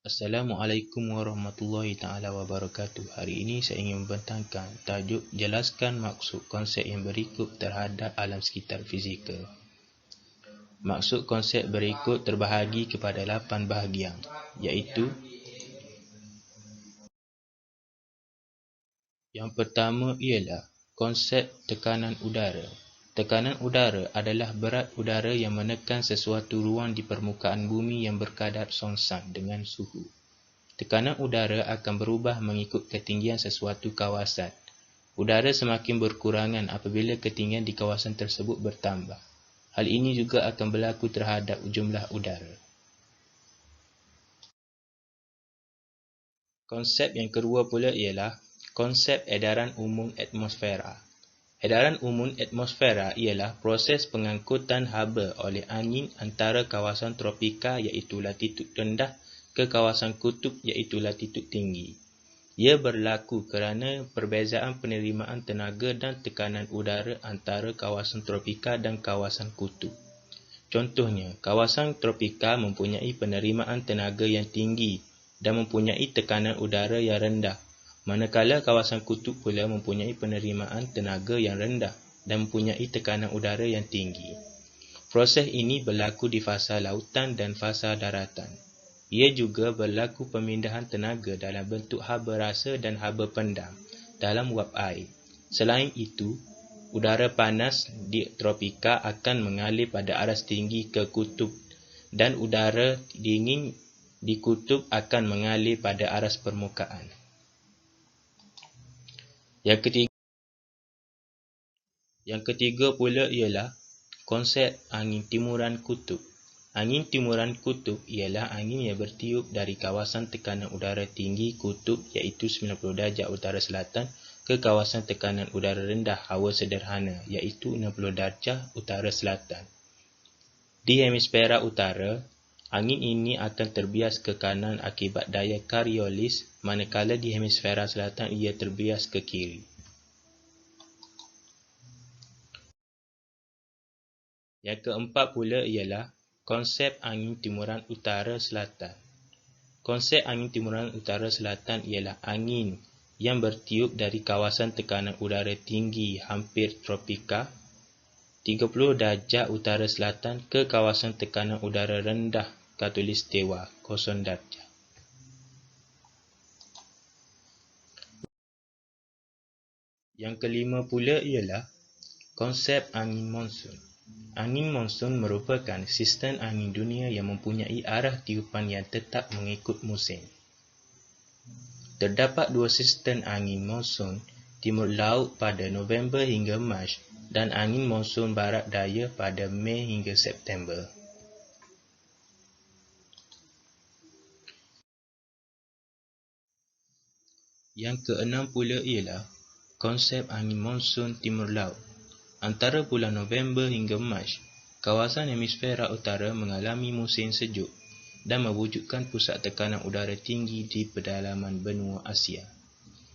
Assalamualaikum warahmatullahi taala wabarakatuh. Hari ini saya ingin membentangkan tajuk jelaskan maksud konsep yang berikut terhadap alam sekitar fizikal. Maksud konsep berikut terbahagi kepada 8 bahagian, iaitu yang pertama ialah konsep tekanan udara. Tekanan udara adalah berat udara yang menekan sesuatu ruang di permukaan bumi yang berkadar songsan dengan suhu. Tekanan udara akan berubah mengikut ketinggian sesuatu kawasan. Udara semakin berkurangan apabila ketinggian di kawasan tersebut bertambah. Hal ini juga akan berlaku terhadap jumlah udara. Konsep yang kedua pula ialah konsep edaran umum atmosfera. Edaran umum atmosfera ialah proses pengangkutan haba oleh angin antara kawasan tropika iaitu latitud rendah ke kawasan kutub iaitu latitud tinggi. Ia berlaku kerana perbezaan penerimaan tenaga dan tekanan udara antara kawasan tropika dan kawasan kutub. Contohnya, kawasan tropika mempunyai penerimaan tenaga yang tinggi dan mempunyai tekanan udara yang rendah, manakala kawasan kutub pula mempunyai penerimaan tenaga yang rendah dan mempunyai tekanan udara yang tinggi. Proses ini berlaku di fasa lautan dan fasa daratan. Ia juga berlaku pemindahan tenaga dalam bentuk haba rasa dan haba pendam dalam wap air. Selain itu, udara panas di tropika akan mengalir pada aras tinggi ke kutub dan udara dingin di kutub akan mengalir pada aras permukaan. Yang ketiga pula ialah konsep angin timuran kutub. Angin timuran kutub ialah angin yang bertiup dari kawasan tekanan udara tinggi kutub iaitu 90 darjah utara selatan ke kawasan tekanan udara rendah hawa sederhana iaitu 60 darjah utara selatan. Di hemisfera utara, angin ini akan terbias ke kanan akibat daya Coriolis, manakala di hemisfera selatan ia terbias ke kiri. Yang keempat pula ialah konsep angin timuran utara selatan. Konsep angin timuran utara selatan ialah angin yang bertiup dari kawasan tekanan udara tinggi hampir tropika 30 darjah utara selatan ke kawasan tekanan udara rendah khatulistiwa 0 darjah. Yang kelima pula ialah konsep angin monsun. Angin monsun merupakan sistem angin dunia yang mempunyai arah tiupan yang tetap mengikut musim. Terdapat dua sistem angin monsun, timur laut pada November hingga Mac dan angin monsun barat daya pada Mei hingga September. Yang keenam pula ialah konsep angin monsun timur laut. Antara bulan November hingga Mac, kawasan hemisfera utara mengalami musim sejuk dan mewujudkan pusat tekanan udara tinggi di pedalaman benua Asia.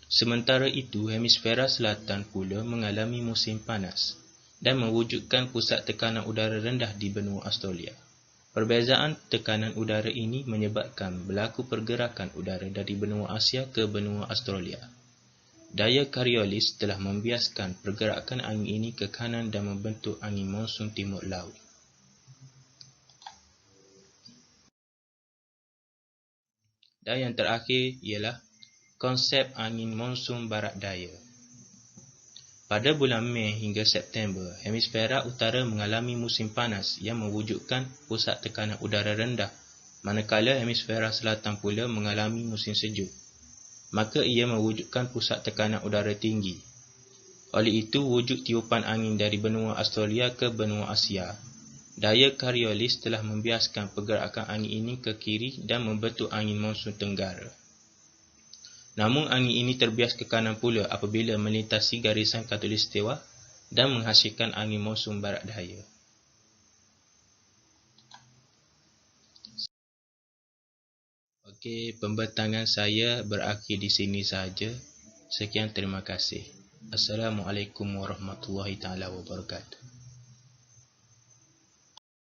Sementara itu, hemisfera selatan pula mengalami musim panas dan mewujudkan pusat tekanan udara rendah di benua Australia. Perbezaan tekanan udara ini menyebabkan berlaku pergerakan udara dari benua Asia ke benua Australia. Daya Coriolis telah membiaskan pergerakan angin ini ke kanan dan membentuk angin monsun timur laut. Dan yang terakhir ialah konsep angin monsun barat daya. Pada bulan Mei hingga September, hemisfera utara mengalami musim panas yang mewujudkan pusat tekanan udara rendah, manakala hemisfera selatan pula mengalami musim sejuk, maka ia mewujudkan pusat tekanan udara tinggi. Oleh itu, wujud tiupan angin dari benua Australia ke benua Asia. Daya Coriolis telah membiaskan pergerakan angin ini ke kiri dan membentuk angin monsun tenggara. Namun angin ini terbias ke kanan pula apabila melintasi garisan khatulistiwa dan menghasilkan angin monsun barat daya. Okey, pembentangan saya berakhir di sini sahaja. Sekian, terima kasih. Assalamualaikum warahmatullahi taala wabarakatuh.